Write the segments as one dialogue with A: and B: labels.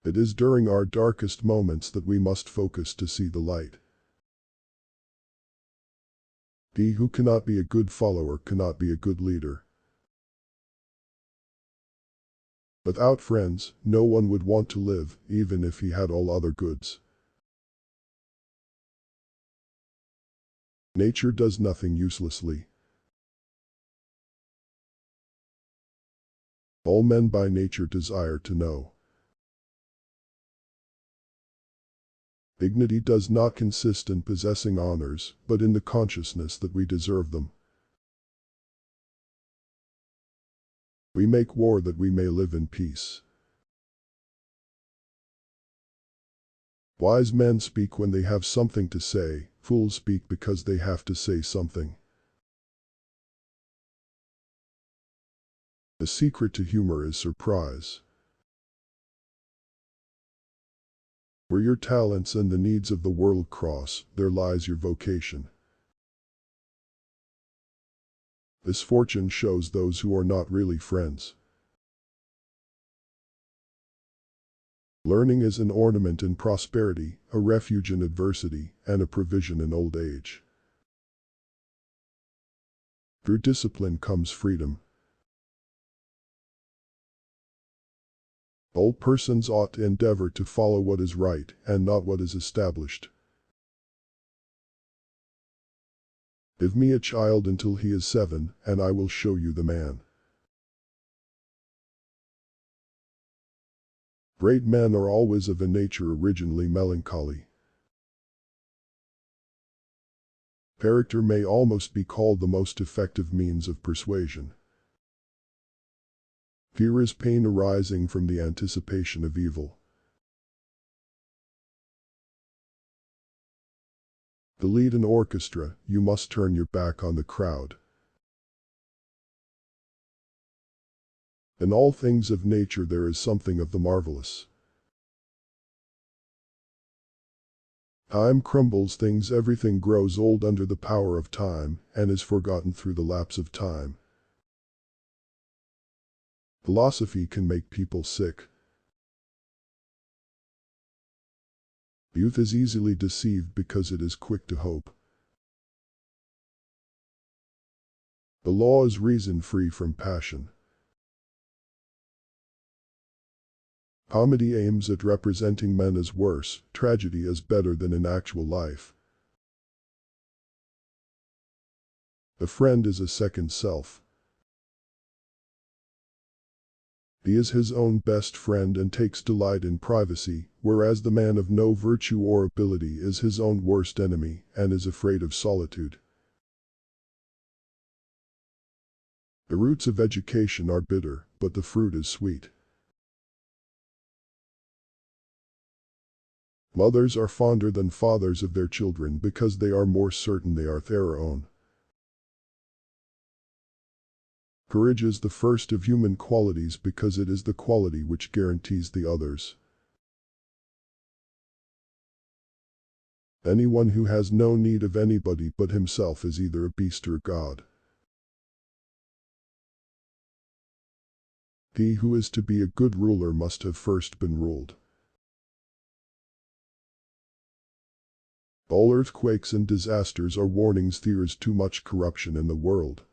A: It is during our darkest moments that we must focus to see the light. He who cannot be a good follower cannot be a good leader. Without friends, no one would want to live, even if he had all other goods. Nature does nothing uselessly. All men by nature desire to know. Dignity does not consist in possessing honors, but in the consciousness that we deserve them. We make war that we may live in peace. Wise men speak when they have something to say, fools speak because they have to say something. The secret to humor is surprise. Where your talents and the needs of the world cross, there lies your vocation. Misfortune shows those who are not really friends. Learning is an ornament in prosperity, a refuge in adversity, and a provision in old age. Through discipline comes freedom. All persons ought to endeavor to follow what is right and not what is established. Give me a child until he is 7, and I will show you the man. Great men are always of a nature originally melancholy. Character may almost be called the most effective means of persuasion. Fear is pain arising from the anticipation of evil. To lead an orchestra, you must turn your back on the crowd. In all things of nature there is something of the marvelous. Time crumbles things, everything grows old under the power of time, and is forgotten through the lapse of time. Philosophy can make people sick. Youth is easily deceived because it is quick to hope. The law is reason free from passion. Comedy aims at representing men as worse, tragedy as better than in actual life. A friend is a second self. He is his own best friend and takes delight in privacy, whereas the man of no virtue or ability is his own worst enemy and is afraid of solitude. The roots of education are bitter, but the fruit is sweet. Mothers are fonder than fathers of their children because they are more certain they are their own. Courage is the first of human qualities because it is the quality which guarantees the others. Anyone who has no need of anybody but himself is either a beast or a god. He who is to be a good ruler must have first been ruled. All earthquakes and disasters are warnings there is too much corruption in the world.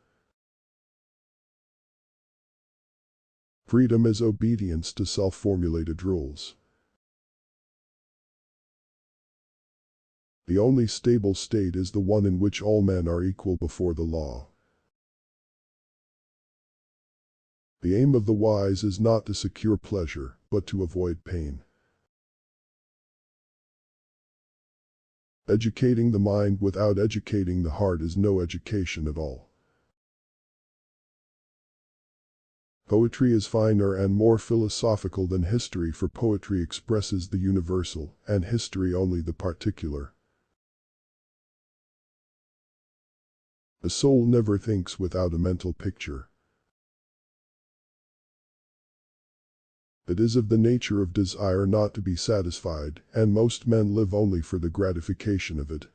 A: Freedom is obedience to self-formulated rules. The only stable state is the one in which all men are equal before the law. The aim of the wise is not to secure pleasure, but to avoid pain. Educating the mind without educating the heart is no education at all. Poetry is finer and more philosophical than history, for poetry expresses the universal, and history only the particular. A soul never thinks without a mental picture. It is of the nature of desire not to be satisfied, and most men live only for the gratification of it.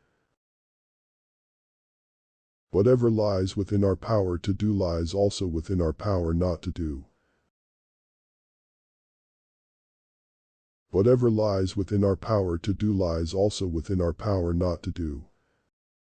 A: Whatever lies within our power to do lies also within our power not to do. Whatever lies within our power to do lies also within our power not to do.